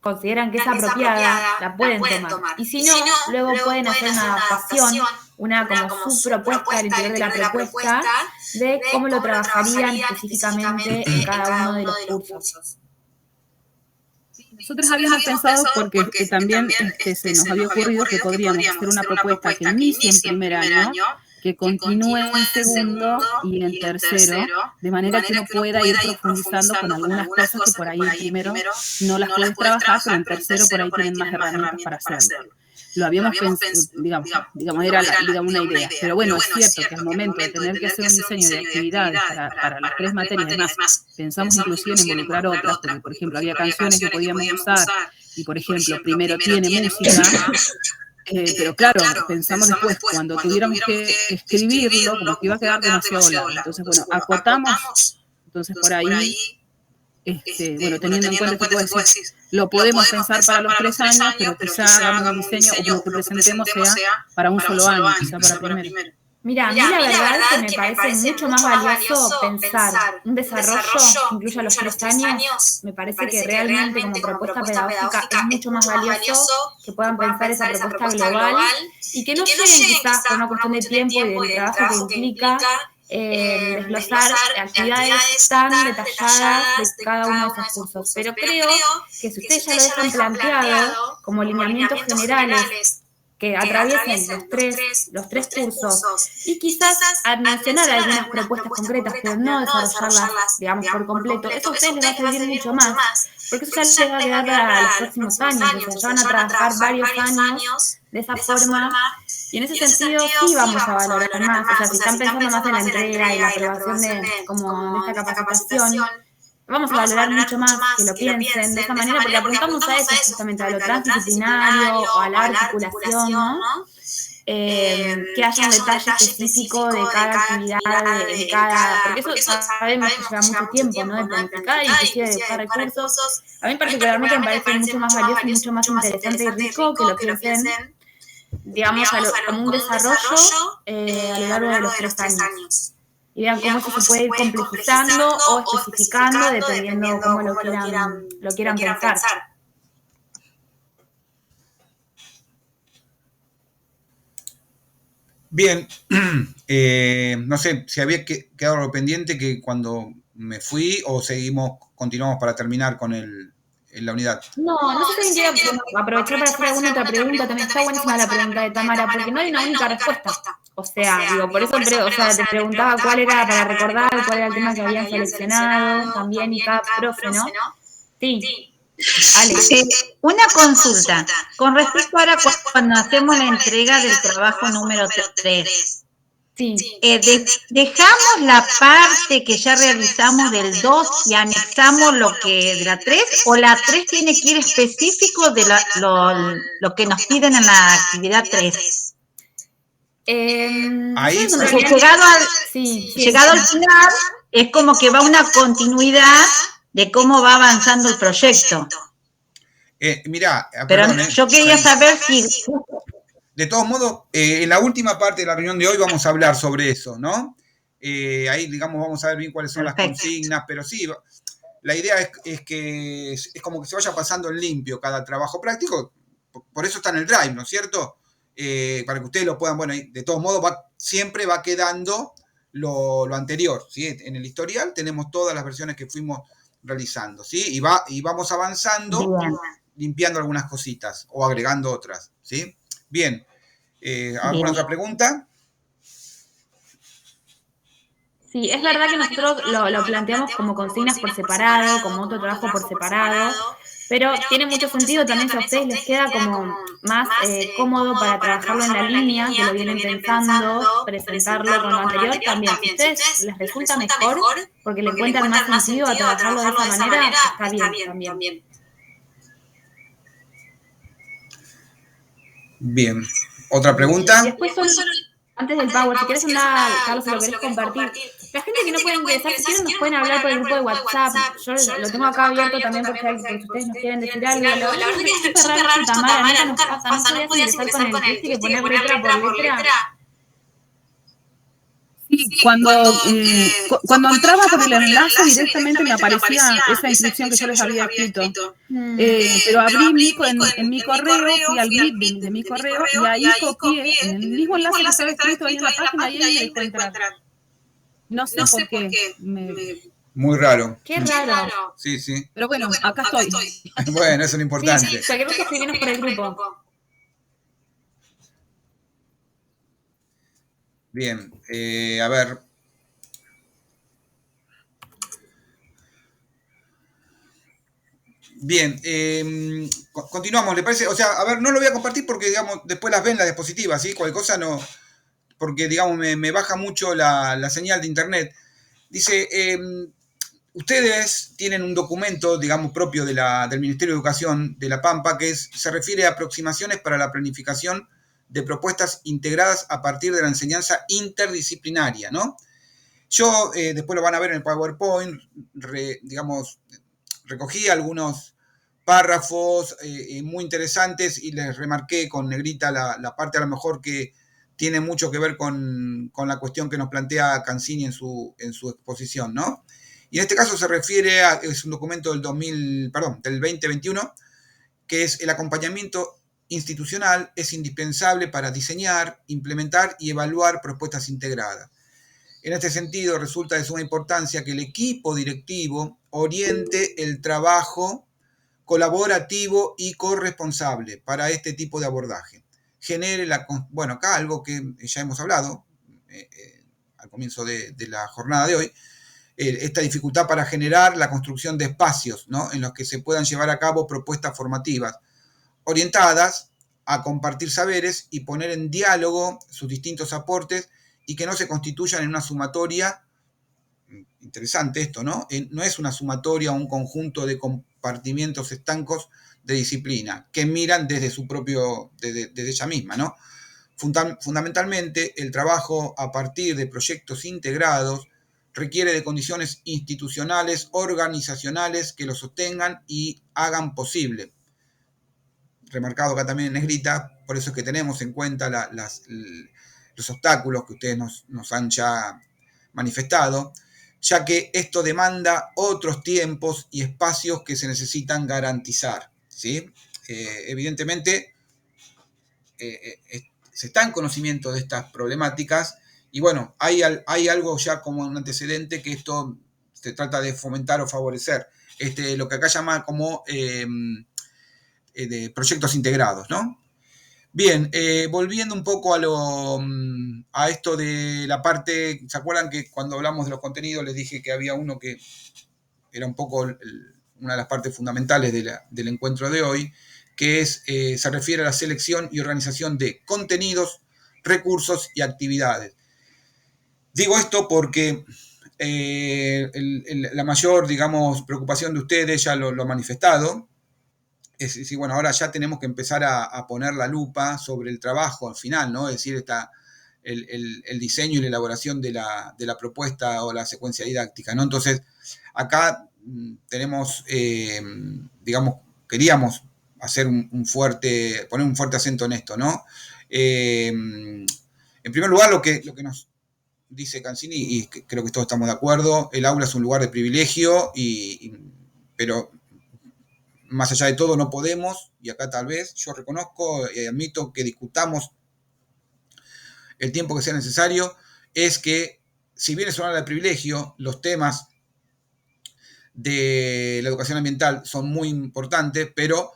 consideran que es apropiada, la pueden tomar. Y si no, luego pueden hacer una adaptación, una como subpropuesta al interior de la propuesta de cómo lo trabajarían específicamente en cada uno de los cursos. Nosotros habíamos pensado, porque también se nos había ocurrido que podríamos hacer una propuesta que inicie en primer año, que continúe en segundo y en tercero, de manera que uno pueda ir profundizando con algunas cosas que por ahí en primero no las puedes trabajar, pero en tercero por ahí tienen más herramientas para hacerlo. Lo habíamos pensado, digamos, era una idea. Pero bueno, es cierto que al momento de tener que hacer un diseño de actividades para las 3 materias, además, pensamos inclusive en involucrar otras, porque, por ejemplo, había canciones que podíamos usar, y, por ejemplo, primero tiene música, pero claro, pensamos después, cuando tuviéramos que escribirlo, como que iba a quedar demasiado largo. Entonces, bueno, acotamos, entonces por ahí, bueno, teniendo en cuenta que tú decís, lo podemos pensar para los 3 años, pero quizá hagamos un diseño o lo que presentemos sea para un solo año, quizá para primero. Mira, a mí la verdad es que me parece mucho más valioso pensar un desarrollo que incluya los 3 años. Me parece que realmente como propuesta pedagógica es mucho más valioso que puedan pensar esa propuesta global y que no lleguen quizás por una cuestión de tiempo y del trabajo que implica desglosar actividades tan detalladas de cada uno de esos cursos. Pero creo que si ustedes ya lo dejan planteado como lineamientos generales que atraviesen los tres cursos y quizás al mencionar algunas propuestas concretas, pero no desarrollarlas, digamos, por completo, eso a ustedes les va a servir mucho más, porque eso ya les va a quedar para los próximos años, o sea, ya van a trabajar varios años de esa forma, y en ese sentido sí vamos a valorar más, o sea, si están pensando más en la entrega y la aprobación de esta capacitación, vamos a valorar mucho más que lo piensen de esa manera, porque apuntamos a eso justamente, a lo transdisciplinario o a la articulación, ¿no? Que haya un detalle específico de cada actividad, porque eso sabemos que lleva mucho tiempo, ¿no? De planificar, inclusive de buscar recursos. A mí particularmente me parece mucho más valioso y mucho más interesante y rico que lo piensen, digamos, como un desarrollo a lo largo de los 3 años. Y vean cómo eso se puede ir complejizando o especificando dependiendo cómo lo quieran pensar. Bien, no sé si había quedado algo pendiente que cuando me fui o continuamos para terminar con la unidad. No sé si alguien quiere aprovechar para hacer alguna otra pregunta. También está buenísima la pregunta de Tamara, porque no hay una única respuesta. O sea, por eso te preguntaba cuál era, para recordar, cuál era el tema que habían seleccionado también y cada profe, ¿no? Sí. Ale. Una consulta. Con respecto ahora cuando hacemos la entrega del trabajo número 3. Sí. ¿Dejamos la parte que ya realizamos del 2 y anexamos lo que de la 3? ¿O la 3 tiene que ir específico de lo que nos piden en la actividad 3? Ahí, llegado al final, es como que va una continuidad de cómo va avanzando el proyecto. Mirá, pero yo quería saber si... De todos modos, en la última parte de la reunión de hoy vamos a hablar sobre eso, ¿no? Ahí, digamos, vamos a ver bien cuáles son las consignas, pero sí, la idea es que es como que se vaya pasando en limpio cada trabajo práctico, por eso está en el Drive, ¿no es cierto? Para que ustedes lo puedan, bueno, de todos modos siempre va quedando lo anterior, ¿sí? En el historial tenemos todas las versiones que fuimos realizando, ¿sí? Y vamos avanzando, limpiando algunas cositas o agregando otras, ¿sí? Bien. ¿Alguna otra pregunta? Sí, es verdad que nosotros lo planteamos como consignas por separado, como otro trabajo por separado, pero tiene mucho sentido también si a ustedes les queda como más cómodo para trabajarlo en la línea, que lo vienen pensando, presentarlo con lo anterior también. Si a ustedes les resulta mejor, porque le encuentran más sentido a trabajarlo de esa manera, está bien también. Bien. ¿Otra pregunta? Después antes del Power, si querés andar, Carlos, si lo querés compartir. La gente que no puede ingresar, si quieren nos pueden hablar por el grupo de WhatsApp. Yo lo tengo acá abierto también por si ustedes nos quieren decir algo. La verdad es que es súper raro esto, Tamara, nunca nos pasa. No podías ingresar con el test y poner letra por letra. Sí, cuando entraba por el enlace directamente me aparecía esa inscripción que yo les había escrito. Pero abrí en mi correo, fui al Meet de mi correo y ahí copié en el mismo enlace que estaba escrito ahí en la página y ahí me dejó entrar. No sé por qué. Muy raro. Qué raro. Sí, sí. Pero bueno, acá estoy. Bueno, eso es lo importante. Sí, cualquier cosa escribinos por el grupo. Bien, a ver. Bien, continuamos, ¿le parece? O sea, a ver, no lo voy a compartir porque, digamos, después las ven las diapositivas, ¿sí? Cualquier cosa no, porque, digamos, me baja mucho la señal de internet. Dice, ustedes tienen un documento, digamos, propio del Ministerio de Educación de La Pampa que se refiere a aproximaciones para la planificación de propuestas integradas a partir de la enseñanza interdisciplinaria, ¿no? Yo, después lo van a ver en el PowerPoint, digamos, recogí algunos párrafos muy interesantes y les remarqué con negrita la parte a lo mejor que tiene mucho que ver con la cuestión que nos plantea Cancini en su exposición, ¿no? Y en este caso se refiere es un documento del 2021, que es el acompañamiento institucional es indispensable para diseñar, implementar y evaluar propuestas integradas. En este sentido, resulta de suma importancia que el equipo directivo oriente el trabajo colaborativo y corresponsable para este tipo de abordaje. Genere bueno, acá algo que ya hemos hablado al comienzo de la jornada de hoy, esta dificultad para generar la construcción de espacios, ¿no?, en los que se puedan llevar a cabo propuestas formativas orientadas a compartir saberes y poner en diálogo sus distintos aportes y que no se constituyan en una sumatoria, interesante esto, ¿no? No es una sumatoria o un conjunto de compartimientos estancos de disciplina que miran desde su propio, desde ella misma, ¿no? Fundamentalmente, el trabajo a partir de proyectos integrados requiere de condiciones institucionales, organizacionales que lo sostengan y hagan posible. Remarcado acá también en negrita, por eso es que tenemos en cuenta los obstáculos que ustedes nos han ya manifestado, ya que esto demanda otros tiempos y espacios que se necesitan garantizar, ¿sí? Evidentemente, se está en conocimiento de estas problemáticas y bueno, hay algo ya como un antecedente que esto se trata de fomentar o favorecer, lo que acá llama como de proyectos integrados, ¿no? Bien, volviendo un poco a esto de la parte, ¿se acuerdan que cuando hablamos de los contenidos les dije que había uno que era un poco una de las partes fundamentales del encuentro de hoy, que se refiere a la selección y organización de contenidos, recursos y actividades? Digo esto porque la mayor, digamos, preocupación de ustedes ya lo ha manifestado. Es decir, bueno, ahora ya tenemos que empezar a poner la lupa sobre el trabajo al final, ¿no? Es decir, el diseño y la elaboración de la propuesta o la secuencia didáctica, ¿no? Entonces, acá tenemos, digamos, queríamos hacer poner un fuerte acento en esto, ¿no? En primer lugar, lo que nos dice Cancini, y creo que todos estamos de acuerdo, el aula es un lugar de privilegio, pero más allá de todo no podemos, y acá tal vez yo reconozco y admito que discutamos el tiempo que sea necesario, es que si bien es una área de privilegio, los temas de la educación ambiental son muy importantes, pero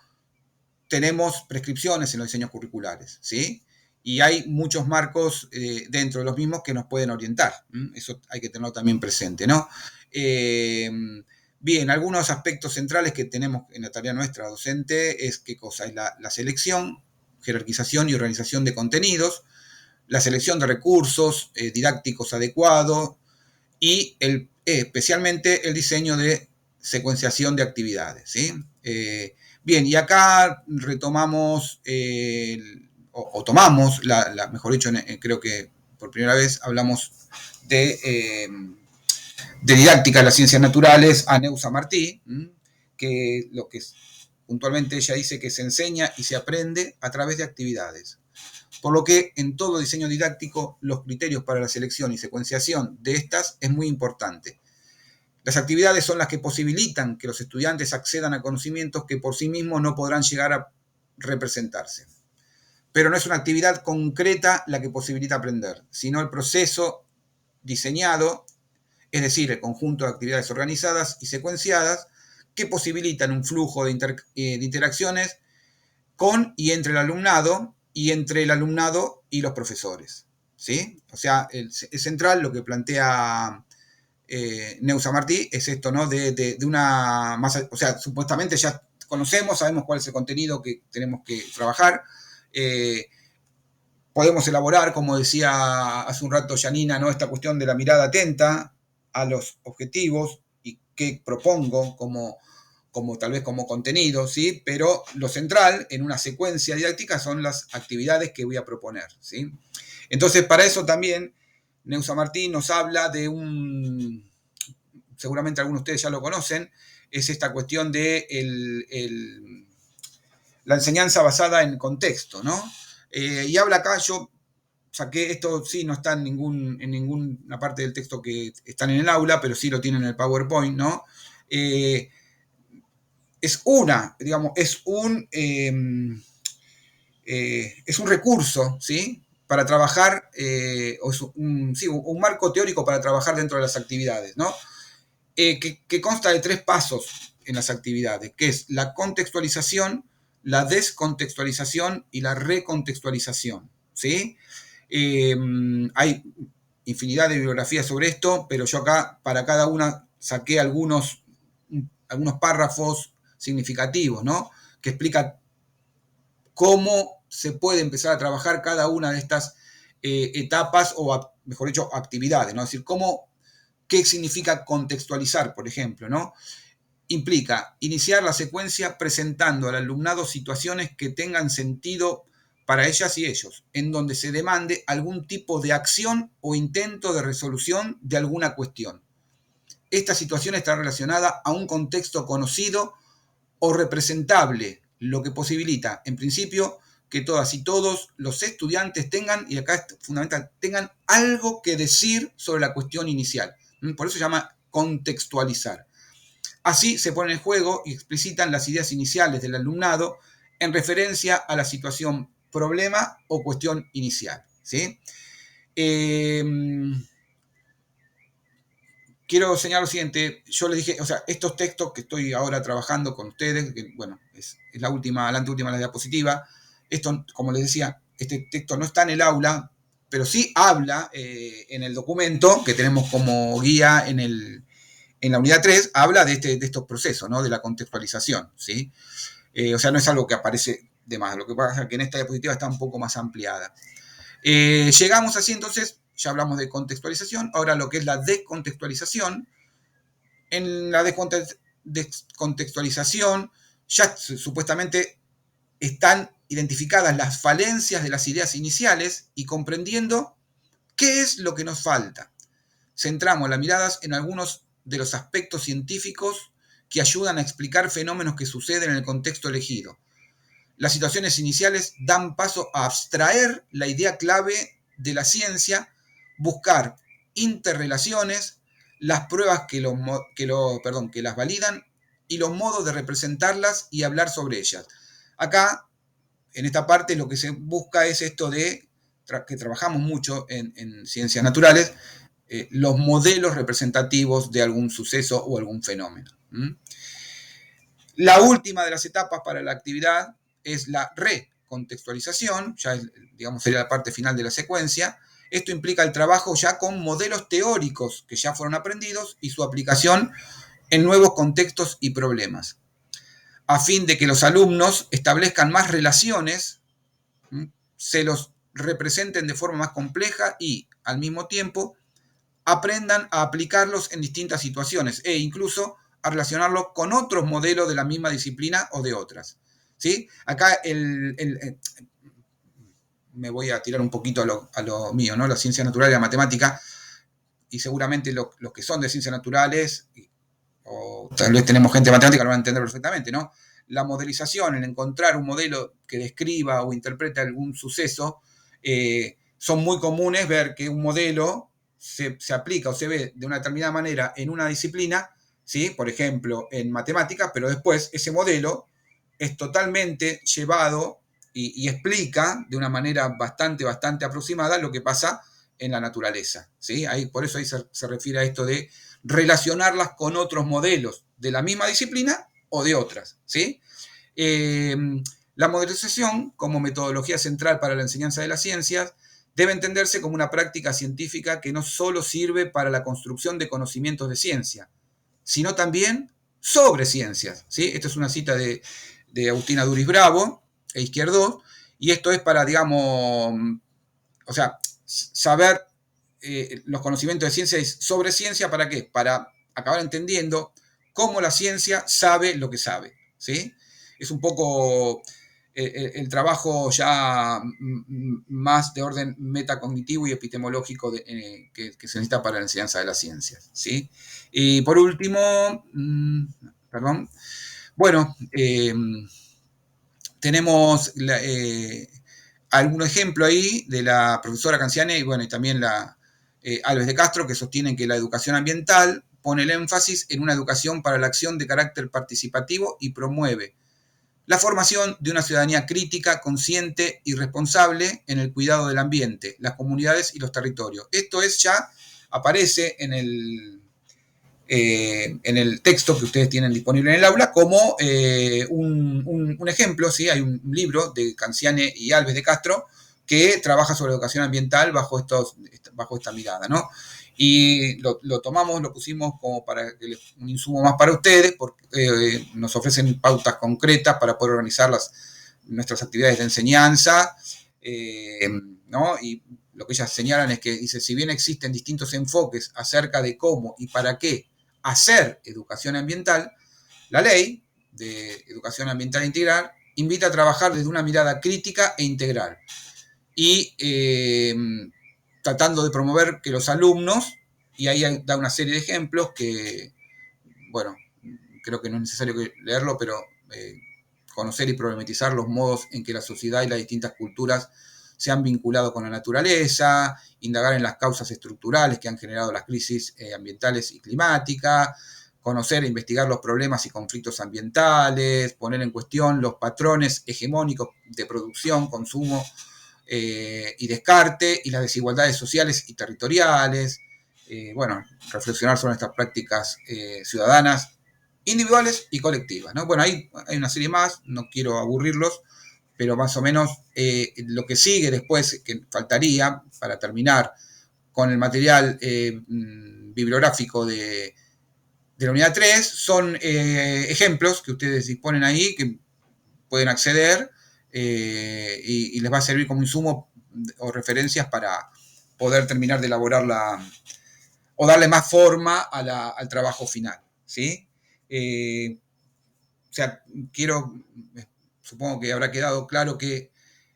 tenemos prescripciones en los diseños curriculares, ¿sí? Y hay muchos marcos dentro de los mismos que nos pueden orientar. Eso hay que tenerlo también presente, ¿no? Bien, algunos aspectos centrales que tenemos en la tarea nuestra docente es qué cosa es la selección, jerarquización y organización de contenidos, la selección de recursos didácticos adecuados y especialmente el diseño de secuenciación de actividades, ¿sí? Bien, y acá retomamos tomamos, mejor dicho, creo que por primera vez hablamos de didáctica de las ciencias naturales a Neusa Martí, que lo que puntualmente ella dice que se enseña y se aprende a través de actividades. Por lo que en todo diseño didáctico los criterios para la selección y secuenciación de estas es muy importante. Las actividades son las que posibilitan que los estudiantes accedan a conocimientos que por sí mismos no podrán llegar a representarse. Pero no es una actividad concreta la que posibilita aprender, sino el proceso diseñado, es decir, el conjunto de actividades organizadas y secuenciadas que posibilitan un flujo de interacciones con y entre el alumnado y entre el alumnado y los profesores, ¿sí? O sea, es central lo que plantea Neusa Martí, es esto, ¿no? De una masa, o sea, supuestamente ya conocemos, sabemos cuál es el contenido que tenemos que trabajar, podemos elaborar, como decía hace un rato Janina, ¿no? Esta cuestión de la mirada atenta a los objetivos y qué propongo como tal vez como contenido, ¿sí? Pero lo central en una secuencia didáctica son las actividades que voy a proponer, ¿sí? Entonces, para eso también Neusa Martí nos habla de seguramente algunos de ustedes ya lo conocen, es esta cuestión de la enseñanza basada en contexto, ¿no? Y habla acá, yo saqué esto, sí, no está en ninguna parte del texto que están en el aula, pero sí lo tienen en el PowerPoint, ¿no? Es un recurso, ¿sí? Para trabajar, un marco teórico para trabajar dentro de las actividades, ¿no? Que consta de 3 pasos en las actividades, que es la contextualización, la descontextualización y la recontextualización, ¿sí? Hay infinidad de bibliografías sobre esto, pero yo acá para cada una saqué algunos párrafos significativos, ¿no? Que explica cómo se puede empezar a trabajar cada una de estas etapas o, mejor dicho, actividades, ¿no? Es decir, ¿qué significa contextualizar, por ejemplo, ¿no? Implica iniciar la secuencia presentando al alumnado situaciones que tengan sentido para ellas y ellos, en donde se demande algún tipo de acción o intento de resolución de alguna cuestión. Esta situación está relacionada a un contexto conocido o representable, lo que posibilita, en principio, que todas y todos los estudiantes tengan, y acá es fundamental, tengan algo que decir sobre la cuestión inicial. Por eso se llama contextualizar. Así se ponen en juego y explicitan las ideas iniciales del alumnado en referencia a la situación, problema o cuestión inicial, ¿sí? Quiero señalar lo siguiente, yo les dije, o sea, estos textos que estoy ahora trabajando con ustedes, que, bueno, es la anteúltima la diapositiva, esto, como les decía, este texto no está en el aula, pero sí habla en el documento que tenemos como guía en la unidad 3, habla de estos procesos, ¿no? De la contextualización, ¿sí? O sea, no es algo que aparece de más, lo que pasa es que en esta diapositiva está un poco más ampliada. Llegamos así entonces, ya hablamos de contextualización, ahora lo que es la descontextualización. En la descontextualización ya supuestamente están identificadas las falencias de las ideas iniciales y comprendiendo qué es lo que nos falta. Centramos las miradas en algunos de los aspectos científicos que ayudan a explicar fenómenos que suceden en el contexto elegido. Las situaciones iniciales dan paso a abstraer la idea clave de la ciencia, buscar interrelaciones, las pruebas que las validan y los modos de representarlas y hablar sobre ellas. Acá, en esta parte, lo que se busca es esto de, que trabajamos mucho en ciencias naturales, los modelos representativos de algún suceso o algún fenómeno. La última de las etapas para la actividad es la recontextualización, ya digamos sería la parte final de la secuencia. Esto implica el trabajo ya con modelos teóricos que ya fueron aprendidos y su aplicación en nuevos contextos y problemas, a fin de que los alumnos establezcan más relaciones, se los representen de forma más compleja y, al mismo tiempo, aprendan a aplicarlos en distintas situaciones e incluso a relacionarlos con otros modelos de la misma disciplina o de otras, ¿sí? Acá me voy a tirar un poquito a lo mío, ¿no? La ciencia natural y la matemática, y seguramente los que son de ciencias naturales, o tal vez tenemos gente de matemática, lo van a entender perfectamente, ¿no? la modelización, el encontrar un modelo que describa o interprete algún suceso, son muy comunes ver que un modelo se aplica o se ve de una determinada manera en una disciplina, ¿sí? Por ejemplo, en matemáticas, pero después ese modelo es totalmente llevado y explica de una manera bastante aproximada lo que pasa en la naturaleza, ¿sí? Por eso ahí se refiere a esto de relacionarlas con otros modelos de la misma disciplina o de otras, ¿sí? La modelización, como metodología central para la enseñanza de las ciencias, debe entenderse como una práctica científica que no solo sirve para la construcción de conocimientos de ciencia, sino también sobre ciencias, ¿sí? Esto es una cita de Agustina Duris Bravo e Izquierdo, y esto es para, digamos, o sea, saber los conocimientos de ciencia sobre ciencia, ¿para qué? Para acabar entendiendo cómo la ciencia sabe lo que sabe, ¿sí? Es un poco el trabajo ya más de orden metacognitivo y epistemológico que se necesita para la enseñanza de las ciencias, ¿sí? Y por último, bueno, tenemos algún ejemplo ahí de la profesora Canciani y, bueno, y también la Alves de Castro, que sostienen que la educación ambiental pone el énfasis en una educación para la acción de carácter participativo y promueve la formación de una ciudadanía crítica, consciente y responsable en el cuidado del ambiente, las comunidades y los territorios. Esto ya aparece en el texto que ustedes tienen disponible en el aula como un ejemplo, ¿sí? Hay un libro de Canciani y Alves de Castro que trabaja sobre educación ambiental bajo esta mirada, ¿no? Y lo tomamos, lo pusimos como para un insumo más para ustedes, porque nos ofrecen pautas concretas para poder organizar nuestras actividades de enseñanza, ¿no? Y lo que ellas señalan es que, dice, si bien existen distintos enfoques acerca de cómo y para qué hacer educación ambiental, la ley de educación ambiental integral invita a trabajar desde una mirada crítica e integral y tratando de promover que los alumnos, y ahí da una serie de ejemplos que, bueno, creo que no es necesario leerlo, pero conocer y problematizar los modos en que la sociedad y las distintas culturas se han vinculado con la naturaleza, indagar en las causas estructurales que han generado las crisis ambientales y climáticas, conocer e investigar los problemas y conflictos ambientales, poner en cuestión los patrones hegemónicos de producción, consumo y descarte y las desigualdades sociales y territoriales, bueno, reflexionar sobre estas prácticas ciudadanas individuales y colectivas, ¿no? Bueno, hay una serie más, no quiero aburrirlos, pero más o menos lo que sigue después, que faltaría para terminar con el material bibliográfico de la unidad 3, son ejemplos que ustedes disponen ahí, que pueden acceder y les va a servir como insumo o referencias para poder terminar de elaborar o darle más forma al trabajo final, ¿sí? O sea, supongo que habrá quedado claro que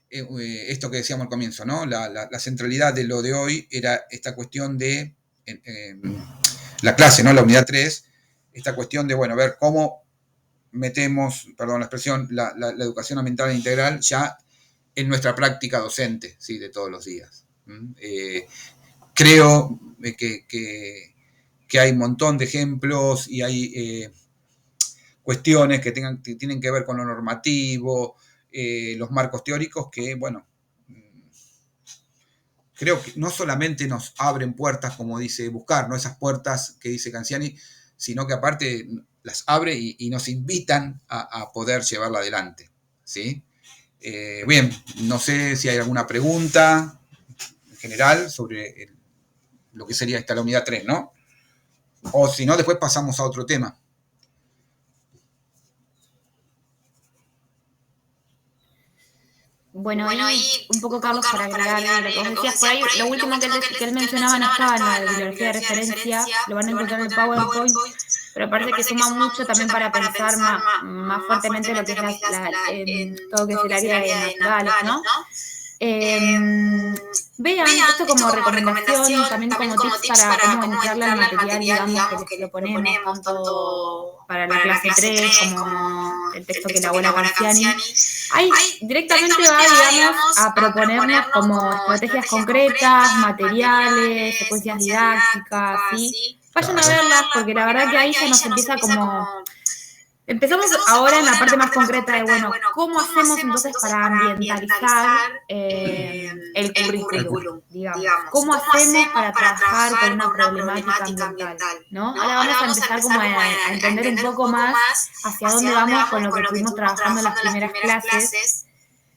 esto que decíamos al comienzo, ¿no? La centralidad de lo de hoy era esta cuestión de la clase, ¿no? La unidad 3, esta cuestión de, bueno, ver cómo metemos, perdón la expresión, la educación ambiental integral ya en nuestra práctica docente, ¿sí? De todos los días. Creo que hay un montón de ejemplos y hay cuestiones que tienen que ver con lo normativo, los marcos teóricos que, bueno, creo que no solamente nos abren puertas, como dice Buscar, ¿no? Esas puertas que dice Canciani, sino que aparte las abre y nos invitan a poder llevarla adelante, ¿sí? Bien, no sé si hay alguna pregunta en general sobre lo que sería esta la unidad 3, ¿no? O si no, después pasamos a otro tema. Bueno, ahí un poco, Carlos, para agregar lo que vos decías, por ahí lo último que él mencionaba no estaba en la bibliografía de referencia, lo van a encontrar en el PowerPoint, pero parece que suma mucho también para pensar más fuertemente lo que es todo lo que es el área de naturales, ¿no? Vean esto como recomendación, también como tips para cómo entrarle al material, digamos, que lo ponemos tanto para la clase 3 como el texto que elabora Canciani. Ahí directamente va, digamos, a proponernos como estrategias concretas, materiales, secuencias didácticas, ¿sí? Vayan a verlas porque la verdad que ahí ya nos empieza como... Empezamos ahora en la parte más concreta de, bueno, ¿cómo hacemos entonces para ambientalizar el currículum, digamos? ¿Cómo hacemos para trabajar con una problemática ambiental, ¿no? Ahora vamos a empezar como a entender un poco más hacia dónde vamos con lo que estuvimos trabajando en las primeras clases.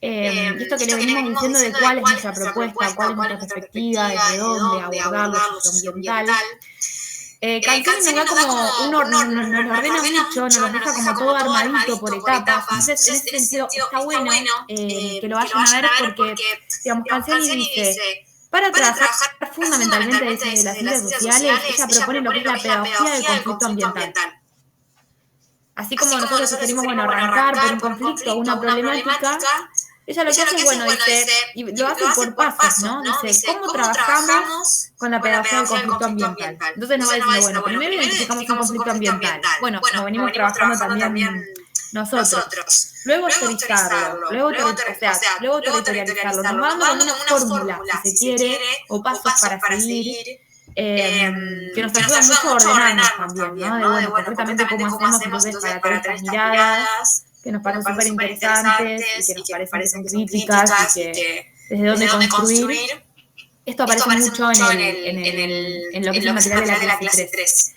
Y esto que le venimos diciendo de cuál es nuestra propuesta, cuál es nuestra perspectiva, desde dónde abordar lo socioambiental. Canciani nos da como, nos lo ordena mucho, nos lo deja como todo armadito por etapas. Entonces, en ese sentido, está bueno que lo vayan a ver porque, digamos, Canciani dice, para trabajar fundamentalmente desde las ciencias sociales, ella propone lo que es la pedagogía del conflicto ambiental. Así como nosotros sugerimos, bueno, arrancar por un conflicto o una problemática, ella lo que hace es, bueno, dice, y lo hace por pasos, ¿no? Dice, ¿cómo trabajamos con la pedagogía del conflicto ambiental? Entonces nos va diciendo, bueno, primero identificamos un conflicto ambiental. Bueno, como venimos trabajando también nosotros. Luego teorizarlo, luego territorializarlo. Nos va dando una fórmula, si se quiere, o pasos para seguir, que nos ayudan mucho a ordenarnos también, ¿no? De, bueno, concretamente cómo hacemos entonces para tener estas miradas, que nos parecen súper interesantes y que nos parecen que son críticas y que desde dónde construir. Esto aparece mucho en lo que es el material de la clase 3.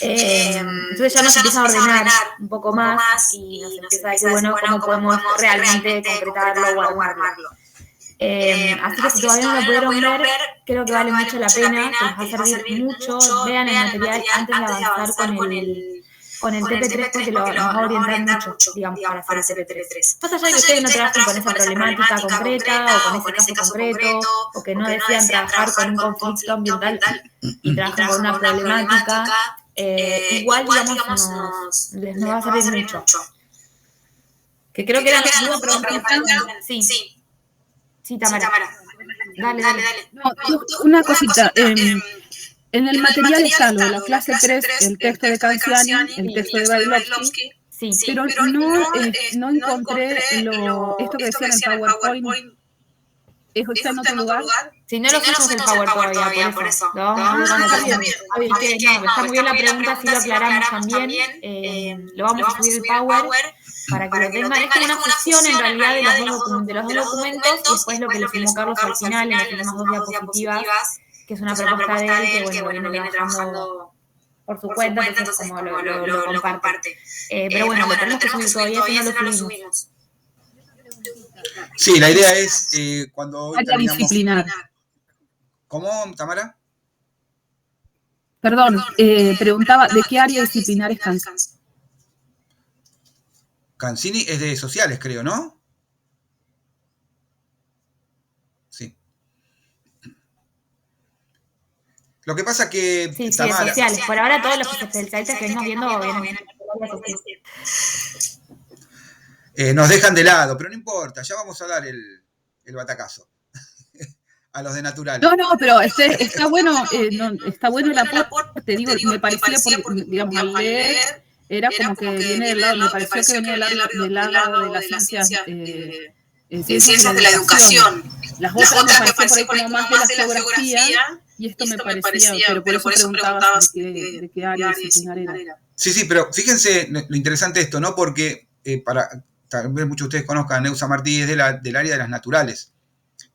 Entonces ya nos empieza a ordenar un poco más y nos empieza a decir, bueno, cómo podemos realmente concretarlo o armarlo. Así que si todavía no lo pudieron ver, creo que vale mucho la pena, que les va a servir mucho. Vean el material antes de avanzar con el TP3 porque nos va a orientar mucho, digamos, para hacer el TP3. Más allá de que ustedes no trabajen con esa problemática concreta o con ese caso concreto, o que no desean trabajar con un conflicto ambiental y trabajan con una problemática, igual, digamos, nos va a servir mucho. Que creo que era la pregunta. Sí, Tamara. Dale. No, una cosita. En el material está lo de la clase 3, el texto de Canciani, el texto de Bailovsky, sí, pero no encontré esto que decía en el PowerPoint. ¿Eso está en otro lugar? Si no lo pusimos el Power todavía, por eso. Lo vamos a ver también. Está muy bien la pregunta, si lo aclaramos también. Lo vamos a subir el Power para que lo tengan. Es como una fusión en realidad de los dos documentos y después lo que le sumó Carlos al final en las últimas 2 diapositivas, que es una propuesta de él que, bueno, viene trabajando por su cuenta, entonces como lo comparte. Pero bueno, lo tenemos que subir todavía si no lo subimos. Sí, la idea es cuando... Área disciplinar. ¿Cómo, Tamara? Perdón, preguntaba, ¿de qué área disciplinar es Canciani? Canciani es de sociales, creo, ¿no? Sí. Lo que pasa que... Sí, Tamara, de sociales. Por ahora todos los especialistas que venimos viendo vienen nos dejan de lado, pero no importa, ya vamos a dar el batacazo a los de naturales. No, pero está bueno, está bueno el aporte, digo, me parecía, porque, digamos, al leer, era como que viene del lado, me pareció que venía del lado de las ciencias de la educación. Las otras me parecían por ahí como más de la geografía, y esto me parecía, pero por eso preguntaba de qué área disciplinar era. Sí, pero fíjense lo interesante de esto, ¿no? Porque tal vez muchos de ustedes conozcan a Neusa Martí, es del área de las naturales.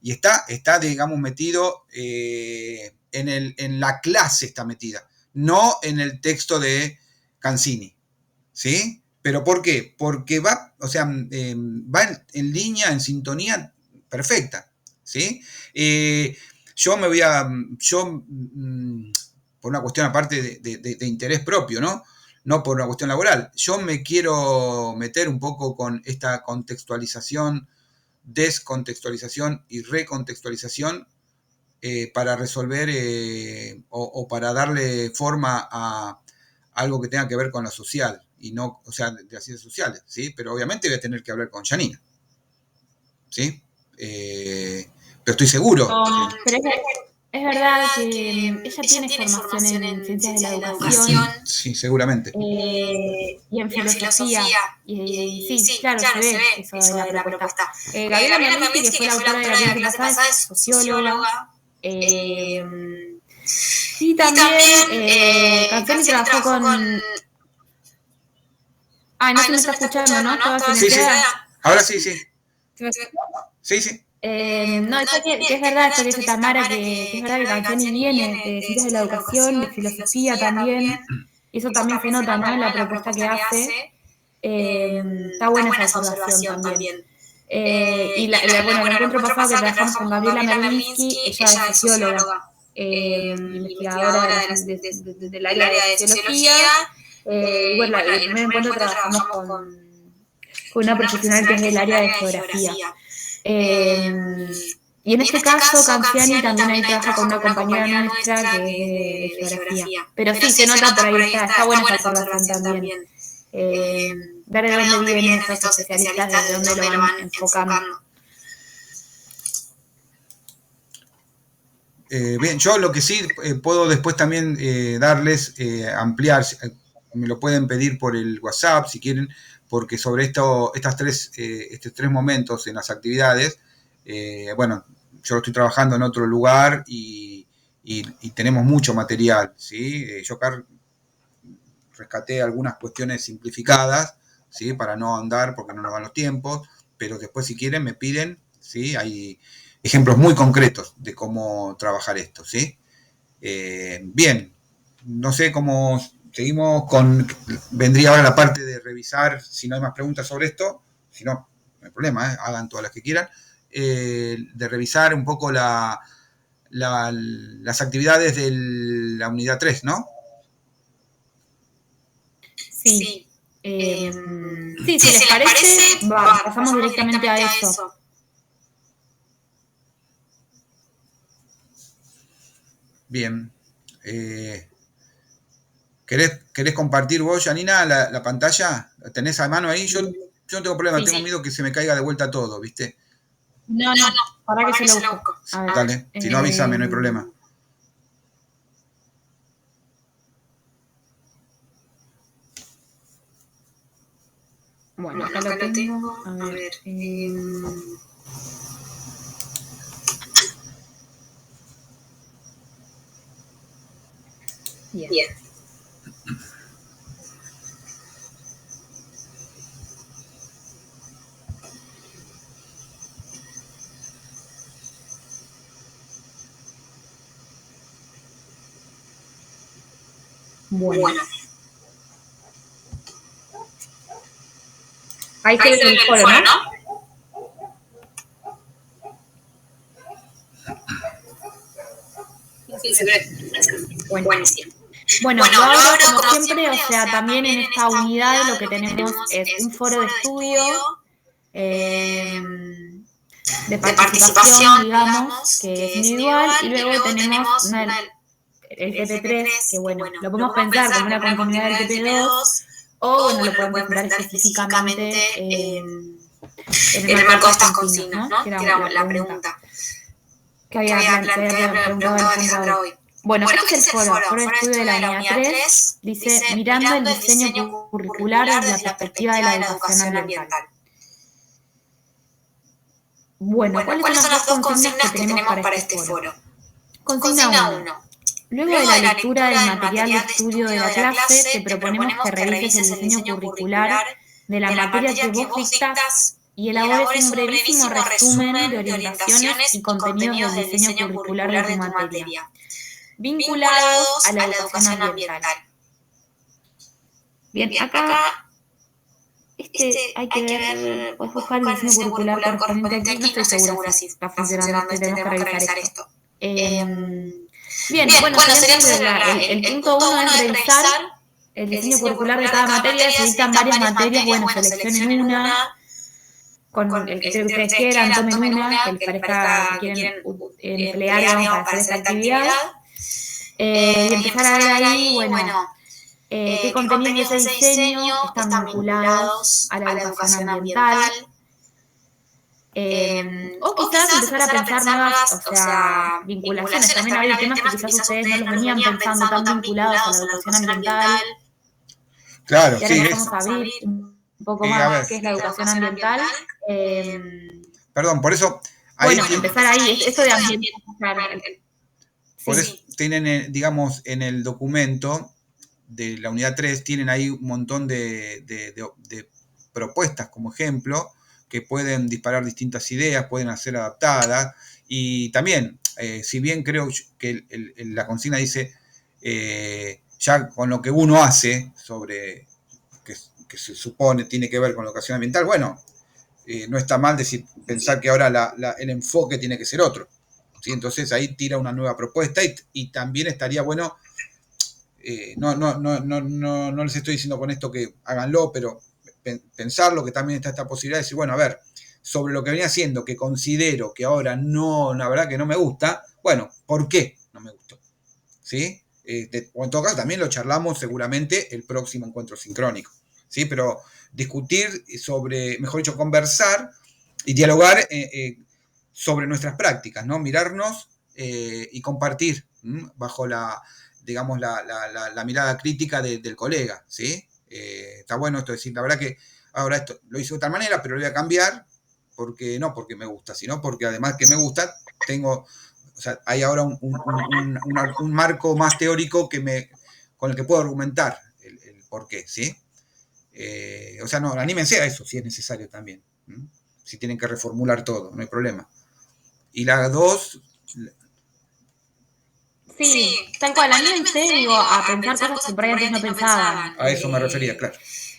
Y está digamos, metido en la clase, está metida, no en el texto de Canciani, ¿sí? ¿Pero por qué? Porque va en línea, en sintonía perfecta, ¿sí? Yo por una cuestión aparte de interés propio, no por una cuestión laboral, yo me quiero meter un poco con esta contextualización, descontextualización y recontextualización para resolver o para darle forma a algo que tenga que ver con lo social y no, o sea, de las ciencias sociales, ¿sí? Pero obviamente voy a tener que hablar con Janina, ¿sí? pero estoy seguro. Pero es verdad que ella tiene formación en ciencias de la educación. Sí, seguramente. Y en filosofía. Y sí, claro, se ve eso de la propuesta. Gabriela Merlinski, que fue la autora de la clase pasada, es socióloga. Y también Canzoni trabajó con... Ay, no se me está escuchando, ¿no? Sí, sí. Ahora sí, sí. Sí, sí. No, que es verdad esto que dice Tamara, que es verdad que Canzoni viene de ciencias de la educación, de filosofía también, y eso también se nota, ¿no? En la propuesta que hace. Está buena esa observación también. Y bueno, el encuentro pasado que trabajamos con Gabriela Merlinski, ella es socióloga, investigadora del área de sociología. Y bueno, el primer encuentro trabajamos con una profesional que es del área de geografía. Y en este caso, Canziani también ahí trabaja con una compañera nuestra que es de geografía. Pero sí, se nota por ahí, está buena esta observación también. Ver de dónde vienen estos especialistas, desde dónde lo van enfocando. Bien, yo lo que sí puedo después también darles, ampliar, me lo pueden pedir por el WhatsApp si quieren, porque sobre estos tres momentos en las actividades, bueno, yo lo estoy trabajando en otro lugar y tenemos mucho material, ¿sí? Yo acá rescaté algunas cuestiones simplificadas, ¿sí? Para no andar porque no nos van los tiempos, pero después si quieren me piden, ¿sí? Hay ejemplos muy concretos de cómo trabajar esto, ¿sí? Bien, no sé cómo seguimos con... Vendría ahora la parte de revisar, si no hay más preguntas sobre esto, si no, no hay problema, hagan todas las que quieran, de revisar un poco las actividades de la unidad 3, ¿no? Sí. Sí, si les parece, pasamos directamente a eso. Bien. ¿Querés compartir vos, Janina, la pantalla? ¿La tenés a mano ahí? Yo no tengo problema, tengo miedo que se me caiga de vuelta todo, ¿viste? No, para que se lo busco. A ver, dale, si no avísame, no hay problema. Bueno, acá lo tengo. A ver. Bien. Bueno. Ahí se ve el foro, ¿no? Sí, se ve. Buenísimo. Bueno, yo abro como siempre, o sea, también en esta unidad lo que tenemos es un foro de estudio de participación, digamos, que es individual, y luego tenemos el TP3, que bueno, lo podemos pensar como una continuidad del TP2, o bueno, lo podemos presentar específicamente en el marco de estas consignas, ¿no? Que era la pregunta que había preguntado Alejandra hoy. Bueno, este es el foro de estudio de la unidad 3, dice, mirando el diseño curricular desde la perspectiva de la educación ambiental. Bueno, ¿cuáles son las dos consignas que tenemos para este foro? Consigna 1. Luego de la lectura del material de estudio de la clase, te proponemos que revises el diseño curricular de la materia que vos dictas y elabores un brevísimo resumen de orientaciones y contenidos del diseño curricular de tu materia, vinculados a la educación ambiental. Bien, acá hay que ver, puedes buscar el diseño curricular correspondiente aquí, no estoy segura si está funcionando, tenemos que revisar esto. Bien, bueno, sería el punto 1 es revisar el diseño curricular de cada materia. Si dictan varias materias, bueno, seleccionen una, con el criterio que ustedes quieran, tomen una, que les parezca que quieren emplear, digamos, para hacer esta actividad. Y empezar a ver ahí, bueno, qué contenidos de ese diseño están vinculados a la educación ambiental. O quizás empezar a pensar nuevas, o sea, vinculaciones. También hay temas que quizás ustedes no los venían pensando tan vinculados a la educación ambiental. Claro, y ahora sí. empezamos a abrir un poco más qué es la educación ambiental. Perdón, por eso... Bueno, empezar ahí, esto de ambiental. Por eso tienen, digamos, en el documento de la unidad 3, tienen ahí un montón de propuestas como ejemplo, que pueden disparar distintas ideas, pueden ser adaptadas, y también, si bien creo que la consigna dice, ya con lo que uno hace, sobre que se supone tiene que ver con la educación ambiental, bueno, no está mal pensar que ahora el enfoque tiene que ser otro, ¿sí? Entonces ahí tira una nueva propuesta y también estaría bueno, no les estoy diciendo con esto que háganlo, pero pensarlo, que también está esta posibilidad de decir, bueno, a ver, sobre lo que venía haciendo, que considero que ahora no, la verdad que no me gusta, bueno, ¿por qué no me gustó? ¿Sí? O en todo caso también lo charlamos seguramente el próximo encuentro sincrónico, ¿sí? Pero discutir sobre, mejor dicho, conversar y dialogar sobre nuestras prácticas, ¿no? Mirarnos y compartir bajo digamos, la mirada crítica del colega, ¿sí? Está bueno esto de decir, la verdad que ahora esto lo hice de tal manera, pero lo voy a cambiar, no porque me gusta, sino porque además que me gusta, o sea, hay ahora un marco más teórico con el que puedo argumentar el por qué, ¿sí? O sea, no, anímense a eso si es necesario también. Si tienen que reformular todo, no hay problema. Y la 2... Sí, tal cual, anímense, digo, a pensar cosas que por ahí antes no pensaban. A eso me refería, claro.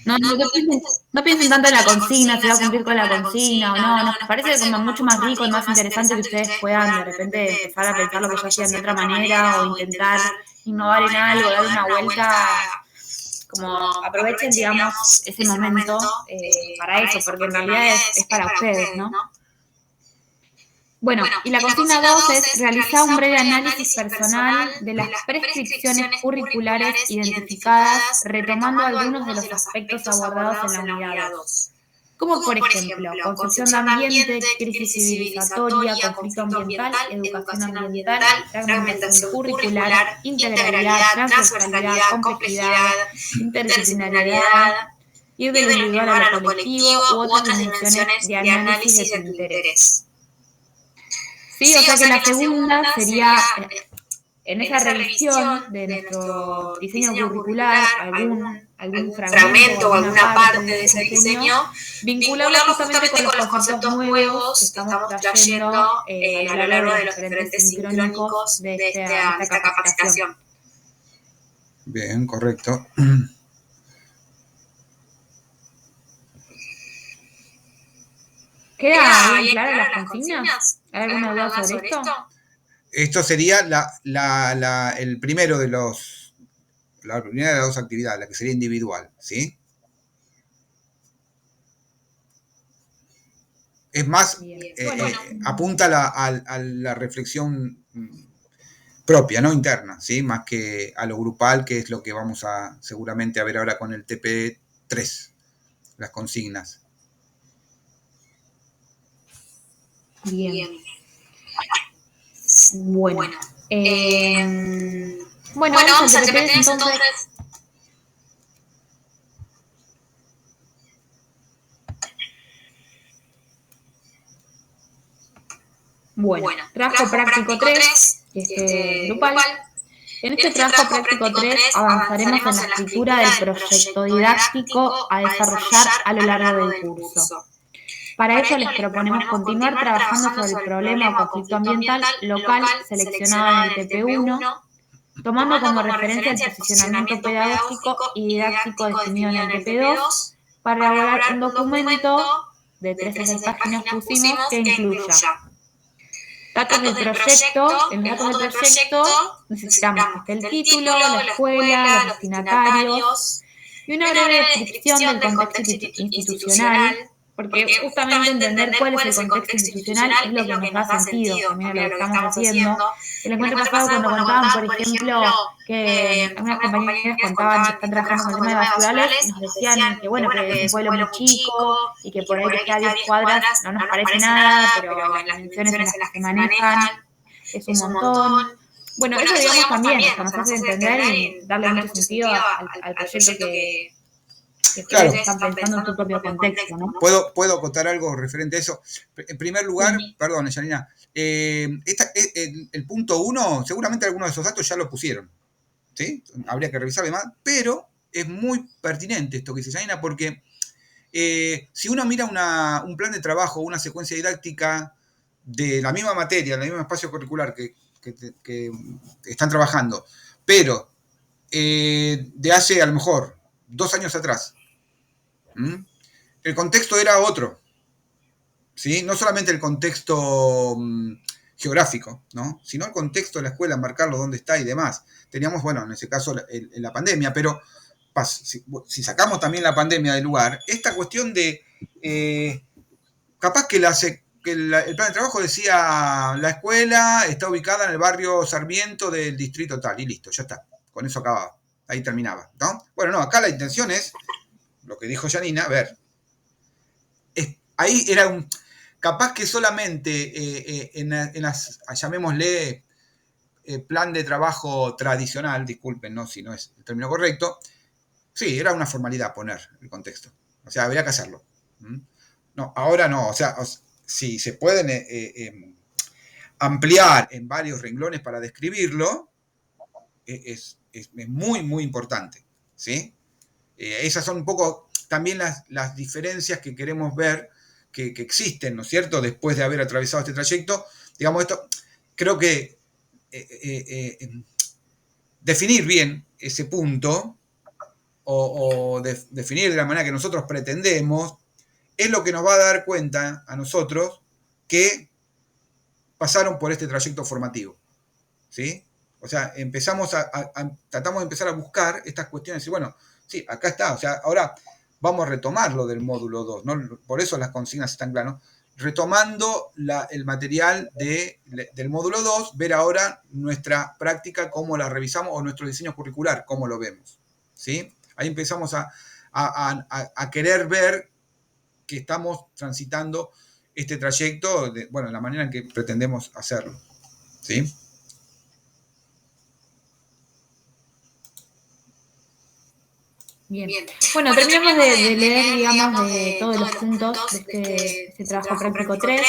No piensen tanto en la consigna, si va a cumplir con la consigna o no. Nos parece como mucho más rico y más interesante que ustedes puedan de repente empezar a pensar lo que ya hacían de otra manera o intentar innovar en algo, dar una vuelta. Como aprovechen, digamos, ese momento para eso, porque en realidad es para ustedes, ¿no? Bueno, y la consigna 2 es realizar un breve análisis personal de las prescripciones curriculares identificadas, retomando algunos de los aspectos abordados en la unidad 2. Como por ejemplo, construcción de ambiente, crisis civilizatoria, conflicto ambiental, educación ambiental, fragmentación curricular, integralidad, transversalidad, complejidad, interdisciplinariedad, ir de lo individual a lo colectivo u otras dimensiones de análisis de tu interés. Sí, o sea que la segunda sería, en esa revisión de nuestro diseño curricular, algún fragmento o alguna parte de ese diseño, vincularlo justamente con los conceptos nuevos que estamos trayendo a lo largo de los diferentes sincrónicos de esta capacitación. Bien, correcto. ¿Queda bien claras las consignas? ¿Hay alguna duda sobre esto? Esto sería el primero de la primera de las dos actividades, la que sería individual, ¿sí? Es más, apunta a la reflexión propia, ¿no? Interna, ¿sí? Más que a lo grupal, que es lo que vamos a seguramente a ver ahora con el TP3, las consignas. Bien. Bueno, vamos al TP3 entonces. Bueno, trabajo práctico 3, grupal. En este trabajo práctico 3 avanzaremos en la escritura del proyecto didáctico a desarrollar a lo largo del curso. Para ello les proponemos continuar trabajando sobre el problema o conflicto ambiental local seleccionado en el TP1, tomando como referencia el posicionamiento pedagógico y didáctico definido en el TP2, para elaborar un documento de 3 a 6 páginas pusimos que incluya datos del proyecto. En los datos del proyecto necesitamos que esté el título, la escuela, los destinatarios y una breve descripción del contexto institucional, Porque justamente entender cuál es el contexto institucional es lo que nos da sentido también a lo que estamos haciendo. El encuentro pasado, cuando contaban, por ejemplo, que algunas compañeras contaban que están trabajando con el tema de basurales, nos decían que, bueno, que es un pueblo muy chico y que por ahí que esté a 10 cuadras no nos parece nada, pero en las dimensiones en las que se manejan es un montón. Bueno, eso digamos también nos hace entender y darle mucho sentido al proyecto que Claro. están pensando en tu propio contexto, ¿no? ¿Puedo acotar algo referente a eso? En primer lugar, perdón, Yanina, el punto 1, seguramente algunos de esos datos ya lo pusieron, ¿sí? Habría que revisar más, pero es muy pertinente esto que dice Yanina, porque si uno mira un plan de trabajo, una secuencia didáctica de la misma materia, del mismo espacio curricular que están trabajando, pero de hace a lo mejor 2 años atrás, el contexto era otro, ¿sí? No solamente el contexto geográfico, ¿no? Sino el contexto de la escuela, marcarlo dónde está y demás. Teníamos, bueno, en ese caso la pandemia, pero si sacamos también la pandemia del lugar, esta cuestión de capaz que el plan de trabajo decía la escuela está ubicada en el barrio Sarmiento del distrito tal, y listo, ya está, con eso acababa, ahí terminaba, ¿no? Bueno, no, acá la intención es lo que dijo Yanina, a ver, ahí era capaz que solamente en las, llamémosle, plan de trabajo tradicional, disculpen, ¿no? Si no es el término correcto, sí, era una formalidad poner el contexto, o sea, habría que hacerlo. No, ahora no, o sea, si se pueden ampliar en varios renglones para describirlo, es muy, muy importante, ¿sí? Esas son un poco también las diferencias que queremos ver que existen, ¿no es cierto?, después de haber atravesado este trayecto. Digamos, esto, creo que definir bien ese punto o definir de la manera que nosotros pretendemos es lo que nos va a dar cuenta a nosotros que pasaron por este trayecto formativo, ¿sí? O sea, tratamos de empezar a buscar estas cuestiones y bueno, sí, acá está, o sea, ahora vamos a retomar lo del módulo 2, ¿no? Por eso las consignas están claras, ¿no? Retomando el material del módulo 2, ver ahora nuestra práctica, cómo la revisamos, o nuestro diseño curricular, cómo lo vemos, ¿sí? Ahí empezamos a querer ver que estamos transitando este trayecto, bueno, la manera en que pretendemos hacerlo, ¿sí? Bien. Bueno, terminamos de leer, digamos, de todos los puntos de este trabajo práctico 3.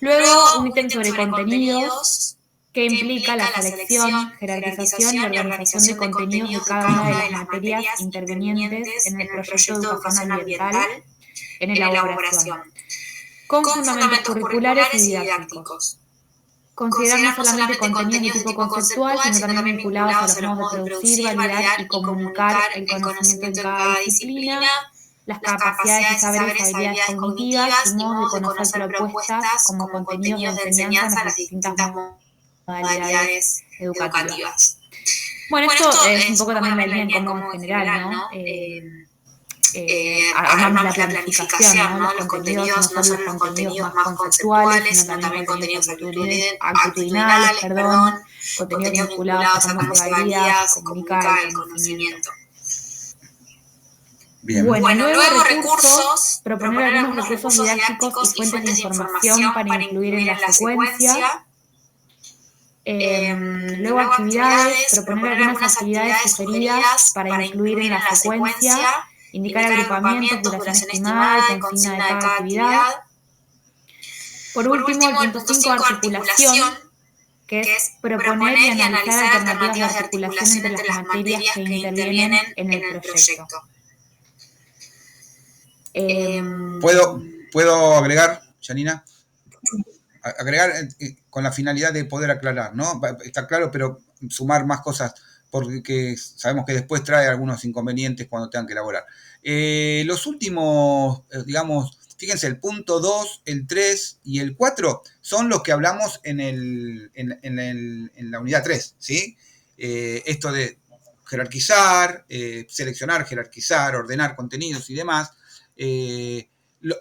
Luego, un ítem sobre contenidos, que implica la selección, jerarquización y organización de contenidos de cada una de las materias intervinientes en el proyecto de educación ambiental en elaboración, con fundamentos curriculares y didácticos. Considerar no solamente contenidos de tipo conceptual, sino también vinculados a los modos de producir, validar y comunicar el conocimiento en cada disciplina, las capacidades y saberes, habilidades cognitivas y modos de conocer propuestas como contenidos de enseñanza en las distintas modalidades educativas. Bueno, esto es un poco también la línea en común general, ¿no? Armamos la planificación, ¿no? Los contenidos no son los contenidos más conceptuales, sino también contenidos actitudinales, contenidos vinculados a cómo se valida, comunicar el conocimiento. Bien. Bueno, luego recursos, proponer algunos recursos didácticos y fuentes de información para incluir en la secuencia. Luego actividades, proponer algunas actividades sugeridas para incluir en la secuencia. Indicar agrupamientos, duración estimada y consigna de cada actividad. Por último, el punto 5, articulación, que es proponer y analizar alternativas de articulación entre las materias que intervienen en el proyecto. ¿Puedo agregar, Yanina? Agregar con la finalidad de poder aclarar, ¿no? Está claro, pero sumar más cosas porque sabemos que después trae algunos inconvenientes cuando tengan que elaborar. Los últimos, digamos, fíjense, el punto 2, el 3 y el 4 son los que hablamos en la unidad 3, ¿sí? Esto de jerarquizar, seleccionar, jerarquizar, ordenar contenidos y demás.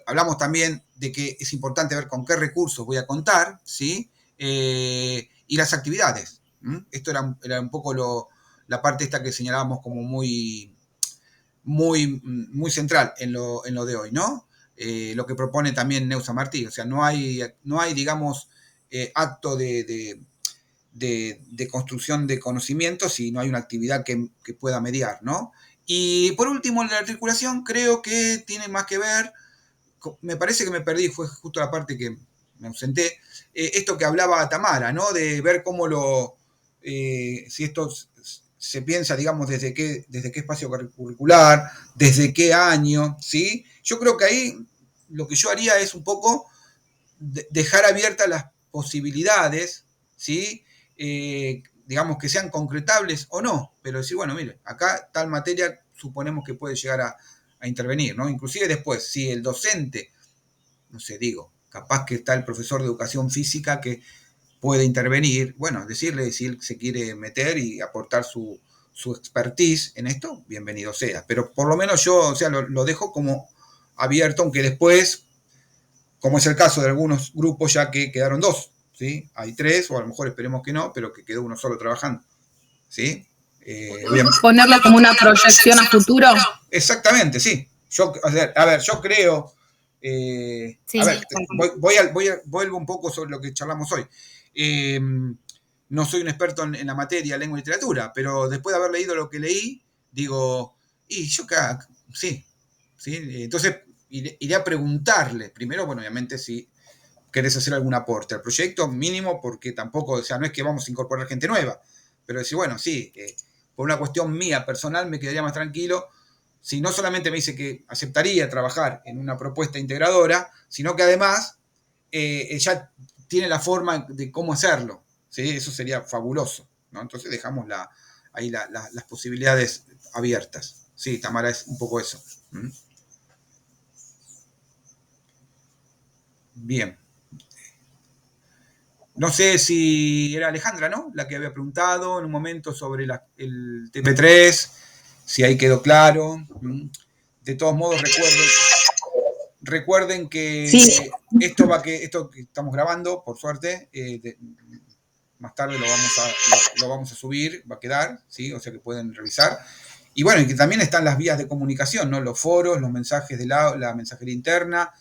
Hablamos también de que es importante ver con qué recursos voy a contar, ¿sí? Y las actividades. Esto era un poco la parte esta que señalábamos como muy central en lo de hoy, ¿no? Lo que propone también Neusa Martí, o sea, no hay digamos, acto de construcción de conocimientos si no hay una actividad que pueda mediar, ¿no? Y por último, la articulación creo que tiene más que ver, me parece que me perdí, fue justo la parte que me ausenté, esto que hablaba Tamara, ¿no? De ver cómo si esto se piensa, digamos, desde qué espacio curricular, desde qué año, ¿sí? Yo creo que ahí lo que yo haría es un poco dejar abiertas las posibilidades, ¿sí? Digamos que sean concretables o no, pero decir, bueno, mire, acá tal materia suponemos que puede llegar a intervenir, ¿no? Inclusive después, si el docente, no sé, digo, capaz que está el profesor de educación física que puede intervenir, bueno, decirle si él se quiere meter y aportar su expertise en esto, bienvenido sea. Pero por lo menos yo, o sea, lo dejo como abierto, aunque después, como es el caso de algunos grupos ya que quedaron 2, ¿sí? Hay 3, o a lo mejor esperemos que no, pero que quedó uno solo trabajando, ¿sí? Ponerlo como una proyección a futuro. Exactamente, sí. A ver, yo creo... Sí. A ver, vuelvo un poco sobre lo que charlamos hoy. No soy un experto en la materia, lengua y literatura, pero después de haber leído lo que leí, digo, y yo sí. Entonces iré a preguntarle, primero, bueno, obviamente si querés hacer algún aporte al proyecto, mínimo, porque tampoco, o sea, no es que vamos a incorporar gente nueva, pero decir, bueno, sí, por una cuestión mía personal me quedaría más tranquilo si no solamente me dice que aceptaría trabajar en una propuesta integradora, sino que además ya tiene la forma de cómo hacerlo, ¿sí? Eso sería fabuloso, ¿no? Entonces dejamos ahí las posibilidades abiertas. Sí, Tamara, es un poco eso. Bien. No sé si era Alejandra, ¿no? La que había preguntado en un momento sobre el TP3, si ahí quedó claro. De todos modos, recuerden que Sí. esto que estamos grabando, por suerte, más tarde lo vamos a subir, va a quedar, ¿sí? O sea que pueden revisar. Y bueno, y que también están las vías de comunicación, ¿no? Los foros, los mensajes de la mensajería interna,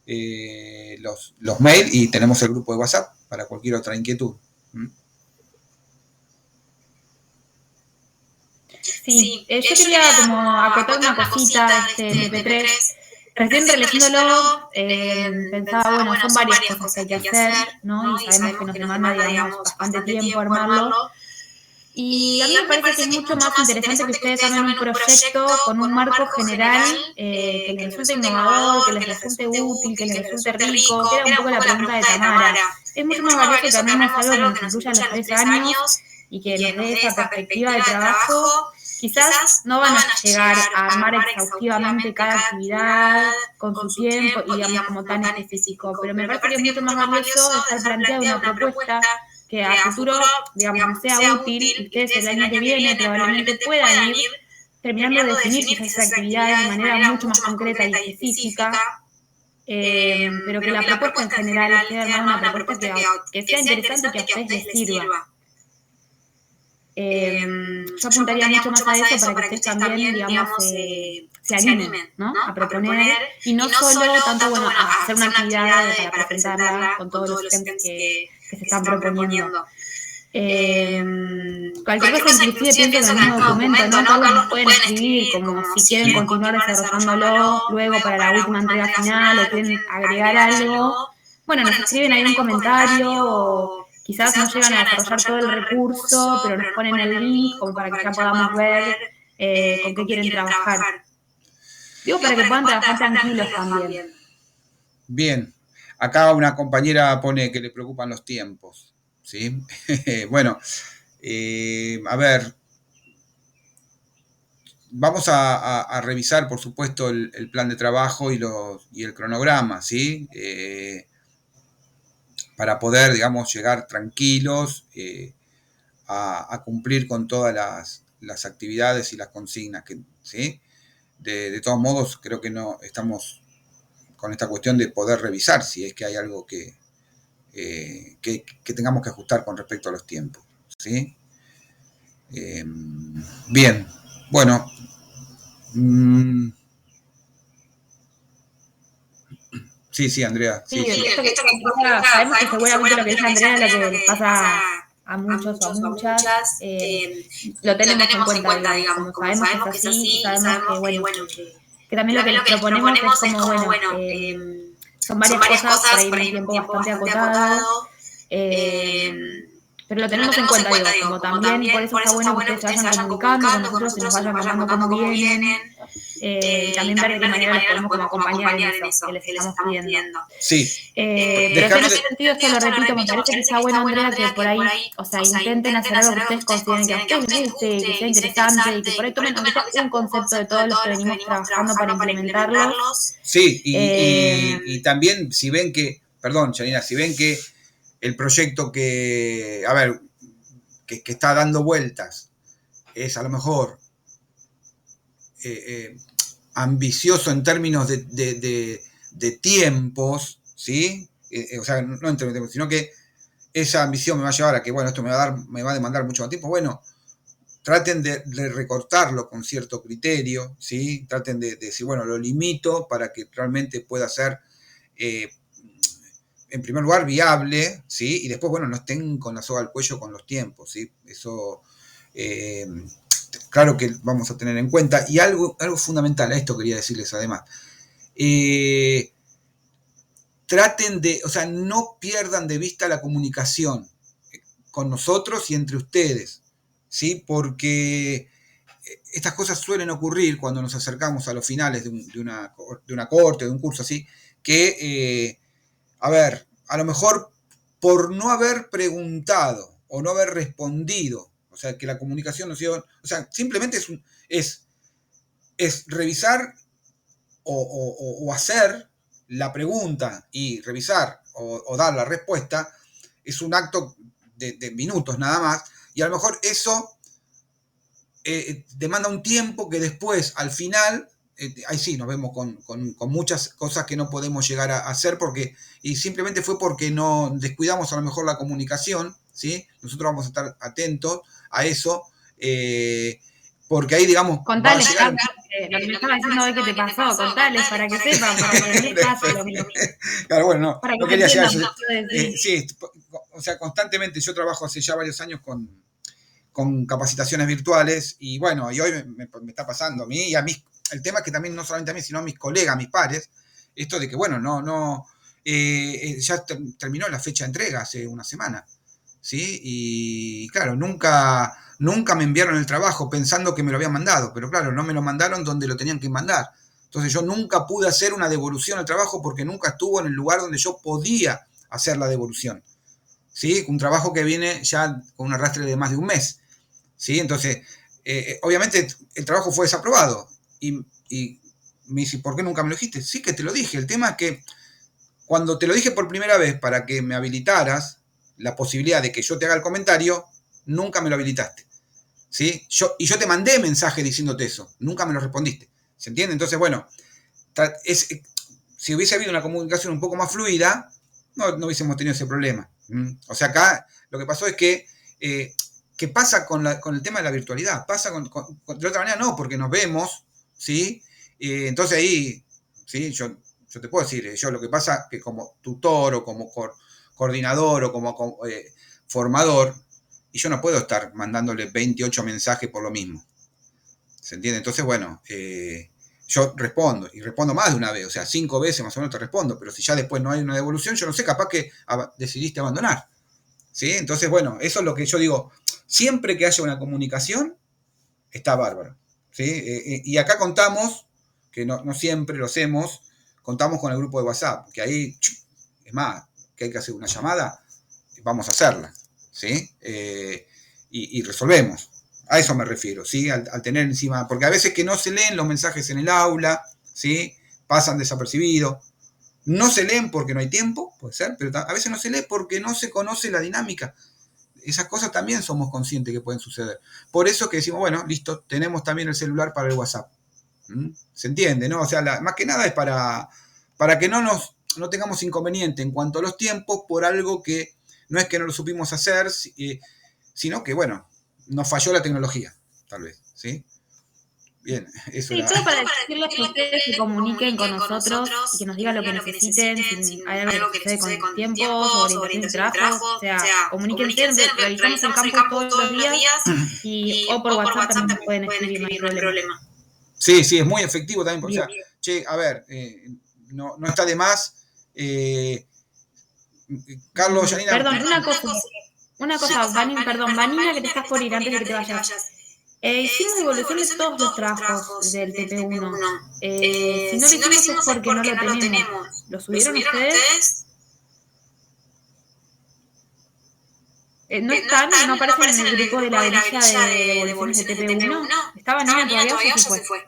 los mails, y tenemos el grupo de WhatsApp para cualquier otra inquietud. Sí, yo quería como acotar una cosita de este TP3. Recién releyéndolo, pensaba, bueno, son varias cosas que hay que hacer, ¿no? Y sabemos que nos demanda, digamos, bastante tiempo armarlo. Y a mí me parece que es mucho más interesante que ustedes hagan un proyecto con un marco general que les resulte innovador, que les resulte útil, que les resulte rico, que era un poco la pregunta de Tamara. Es mucho más valioso que armemos algo que nos incluya los 3 años y que nos dé esa perspectiva de trabajo. Quizás no van a llegar a armar exhaustivamente cada actividad con su tiempo y, digamos, como tan específico, pero me parece que es mucho más valioso estar planteada una propuesta que a futuro, digamos, nos sea útil, y ustedes el año que viene probablemente puedan ir terminando de definir quizás esas actividades de manera mucho más concreta y específica, pero que la propuesta en general esté armada una propuesta que sea interesante y que a ustedes les sirva. Yo apuntaría mucho más a eso para que ustedes también, digamos, se animen, ¿no? A proponer, y no solo tanto, bueno, a hacer una actividad para presentarla con todos los ítems que se están proponiendo. Cualquier cosa, inclusive pienso en el mismo documento, ¿no? Todos nos pueden escribir como si quieren continuar desarrollándolo luego para la última entrega final o quieren agregar algo. Bueno, nos escriben ahí un comentario o quizás no llegan a desarrollar todo el recurso, pero nos ponen el link como para que ya podamos ver con qué quieren trabajar. Digo, para que puedan trabajar tranquilos también. Bien. Acá una compañera pone que le preocupan los tiempos, ¿sí? Bueno, a ver, vamos a revisar, por supuesto, el plan de trabajo y el cronograma, ¿sí? Para poder, digamos, llegar tranquilos a cumplir con todas las actividades y las consignas, ¿sí? De todos modos, creo que no estamos esta cuestión de poder revisar si es que hay algo que tengamos que ajustar con respecto a los tiempos, ¿sí? Bien, bueno. Sí, Andrea. Sí. Esto que sabemos que seguramente lo que dice Andrea es lo que pasa a muchos o a muchas. Lo tenemos en cuenta, digamos, como sabemos que es así, sabemos que, bueno, que también lo que les proponemos es como, bueno, son varias cosas para ir en un tiempo bastante acotado. Pero lo tenemos en cuenta, digo, como también por eso está bueno que ustedes se vayan comunicando con nosotros y nos vayan contando cómo vienen. También ver de qué manera los podemos como acompañar en eso que les estamos pidiendo. Sí. Pero en ese sentido, esto lo repito, me parece que está bueno, Andrea, que por ahí, o sea, intenten hacer algo que ustedes consideren que a ustedes les guste, que sea interesante y que por ahí tomen un concepto de todos los que venimos trabajando para implementarlos. Sí, y también si ven que, perdón, Janina, si ven que el proyecto que está dando vueltas es a lo mejor ambicioso en términos de tiempos, ¿sí? O sea, no en términos de tiempos, sino que esa ambición me va a llevar a que, bueno, esto me va a demandar mucho más tiempo. Bueno, traten de recortarlo con cierto criterio, ¿sí? Traten de decir, bueno, lo limito para que realmente pueda ser en primer lugar, viable, ¿sí? Y después, bueno, no estén con la soga al cuello con los tiempos, ¿sí? Eso, claro que vamos a tener en cuenta. Y algo fundamental, a esto quería decirles además. Traten de, o sea, no pierdan de vista la comunicación con nosotros y entre ustedes, ¿sí? Porque estas cosas suelen ocurrir cuando nos acercamos a los finales de una corte, de un curso así, que... a ver, a lo mejor por no haber preguntado o no haber respondido, o sea, que la comunicación no sea, o sea, simplemente es revisar o hacer la pregunta y revisar o dar la respuesta, es un acto de minutos nada más, y a lo mejor eso demanda un tiempo que después, al final... ahí sí, nos vemos con muchas cosas que no podemos llegar a hacer y simplemente fue porque no descuidamos a lo mejor la comunicación, ¿sí? Nosotros vamos a estar atentos a eso, porque ahí, digamos... Contales, lo que me estabas diciendo hoy que te pasó, contales para que sepan, para que les pase lo mismo. Claro, bueno, no, para que no quería llegar eso. Sí, o sea, constantemente yo trabajo hace ya varios años con capacitaciones virtuales y bueno, y hoy me está pasando a mí y a mis... El tema es que también no solamente a mí, sino a mis colegas, a mis pares, esto de que, bueno, ya terminó la fecha de entrega hace una semana, ¿sí? Y claro, nunca me enviaron el trabajo pensando que me lo habían mandado, pero claro, no me lo mandaron donde lo tenían que mandar. Entonces yo nunca pude hacer una devolución al trabajo porque nunca estuvo en el lugar donde yo podía hacer la devolución, ¿sí? Un trabajo que viene ya con un arrastre de más de un mes, ¿sí? Entonces, obviamente el trabajo fue desaprobado. Y me dice, ¿por qué nunca me lo dijiste? Sí que te lo dije. El tema es que cuando te lo dije por primera vez para que me habilitaras la posibilidad de que yo te haga el comentario, nunca me lo habilitaste, ¿sí? Y yo te mandé mensaje diciéndote eso, nunca me lo respondiste. ¿Se entiende? Entonces, bueno, si hubiese habido una comunicación un poco más fluida, no hubiésemos tenido ese problema. O sea, acá lo que pasó es que ¿qué pasa con el tema de la virtualidad? Pasa de otra manera no, porque nos vemos, ¿sí? Entonces ahí, ¿sí? Yo te puedo decir, yo lo que pasa que como tutor o como coordinador o como formador, y yo no puedo estar mandándole 28 mensajes por lo mismo. ¿Se entiende? Entonces, bueno, yo respondo, y respondo más de una vez, o sea, 5 veces más o menos te respondo, pero si ya después no hay una devolución, yo no sé, capaz que decidiste abandonar, ¿sí? Entonces, bueno, eso es lo que yo digo, siempre que haya una comunicación, está bárbaro, ¿sí? Y acá contamos, que no siempre lo hacemos, contamos con el grupo de WhatsApp, que ahí, es más, que hay que hacer una llamada, vamos a hacerla, ¿sí? Y resolvemos. A eso me refiero, ¿sí? Al tener encima, porque a veces que no se leen los mensajes en el aula, ¿sí? Pasan desapercibidos. No se leen porque no hay tiempo, puede ser, pero a veces no se lee porque no se conoce la dinámica. Esas cosas también somos conscientes que pueden suceder. Por eso que decimos, bueno, listo, tenemos también el celular para el WhatsApp. ¿Se entiende, no? O sea, más que nada es para para que no tengamos inconveniente en cuanto a los tiempos por algo que no es que no lo supimos hacer, sino que, bueno, nos falló la tecnología, tal vez, ¿sí? Bien, eso Sí, era. todo para decirles que ustedes se comuniquen con nosotros y que nos digan lo que necesiten, si hay algo que sucede con tiempos o orientación de trabajo, o sea, comuníquense, realizamos el campo todos los días y o por WhatsApp también nos pueden escribir, no hay problema. Sí, es muy efectivo también, porque, Bien. o sea, che, a ver, no está de más. Carlos, Janina. Perdón, una cosa, Vanina, que te estás por ir antes de que te vayas. Hicimos devolución de todos los trabajos del TP1. Si no lo hicimos es porque no lo tenemos. ¿Lo subieron ustedes? ¿No aparecen en el grupo de la grilla de devoluciones de TP1? ¿Estaba Nina todavía o se fue?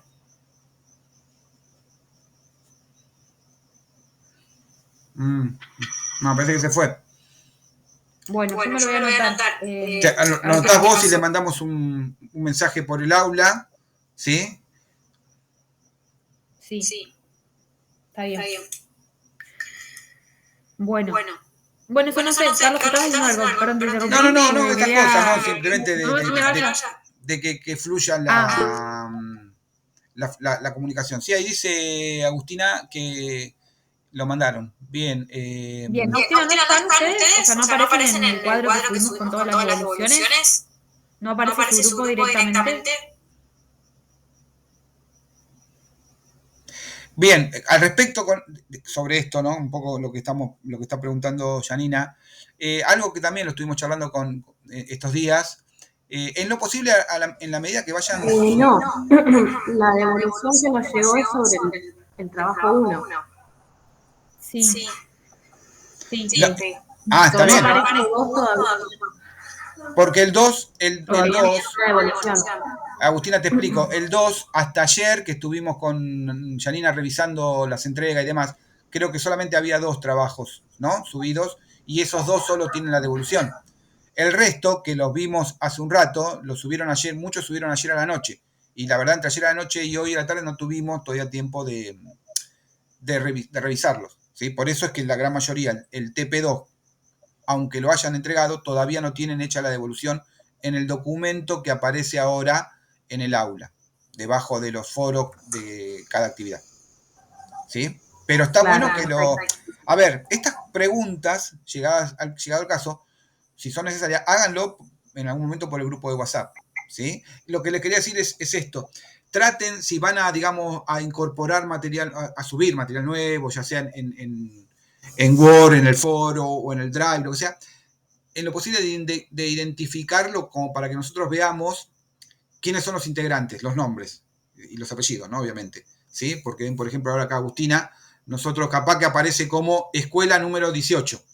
No, parece que se fue. Bueno, yo me lo voy a anotar. Lo anotás vos y le mandamos un mensaje por el aula, ¿sí? Sí. Está bien. Bueno, eso no sé, Carlos, ¿estás diciendo algo? Perdón, te interrumpí. No, estas cosas, no, simplemente de que fluya la comunicación. Sí, ahí dice Agustina que lo mandaron. Bien. Bien, Agustina, ¿no están ustedes? O sea, ¿no aparecen en el cuadro que subimos con todas las devoluciones? ¿No aparece su grupo directamente? Bien, al respecto sobre esto, ¿no? Un poco lo que está preguntando Janina, algo que también lo estuvimos charlando con estos días, en lo posible, en la medida que vayan... No, la devolución que nos llegó es sobre el trabajo 1. Sí. Está bien. Porque el 2, Agustina, te explico, el 2, hasta ayer que estuvimos con Janina revisando las entregas y demás, creo que solamente había 2 trabajos, ¿no? Subidos, y esos 2 solo tienen la devolución. El resto, que los vimos hace un rato, los subieron ayer, muchos subieron ayer a la noche, y la verdad, entre ayer a la noche y hoy a la tarde no tuvimos todavía tiempo de revisarlos, ¿sí? Por eso es que la gran mayoría, el TP2, aunque lo hayan entregado, todavía no tienen hecha la devolución en el documento que aparece ahora en el aula, debajo de los foros de cada actividad. ¿Sí? Pero está bueno que lo... A ver, estas preguntas, llegado al caso, si son necesarias, háganlo en algún momento por el grupo de WhatsApp. ¿Sí? Lo que les quería decir es esto. Traten, si van a, digamos, a incorporar material, a subir material nuevo, ya sea en Word, en el foro o en el Drive, lo que sea, en lo posible de identificarlo como para que nosotros veamos quiénes son los integrantes, los nombres y los apellidos, ¿no? Obviamente, ¿sí? Porque ven, por ejemplo, ahora acá Agustina, nosotros capaz que aparece como escuela número 18,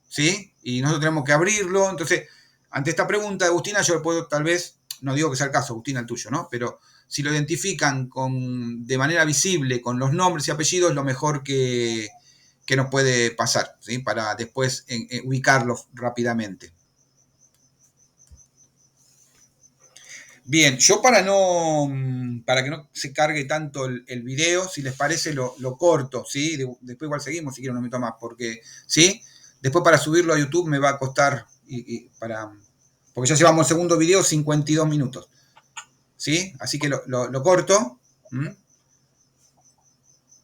¿sí? Y nosotros tenemos que abrirlo. Entonces, ante esta pregunta de Agustina, yo puedo tal vez, no digo que sea el caso, Agustina, el tuyo, ¿no? Pero si lo identifican de manera visible con los nombres y apellidos, es lo mejor que nos puede pasar, ¿sí? Para después ubicarlos rápidamente. Bien, yo para que no se cargue tanto el video, si les parece lo corto, ¿sí? Después igual seguimos si quieren un minuto más, porque, ¿sí? Después para subirlo a YouTube me va a costar, porque ya llevamos el segundo video 52 minutos, ¿sí? Así que lo corto, ¿m?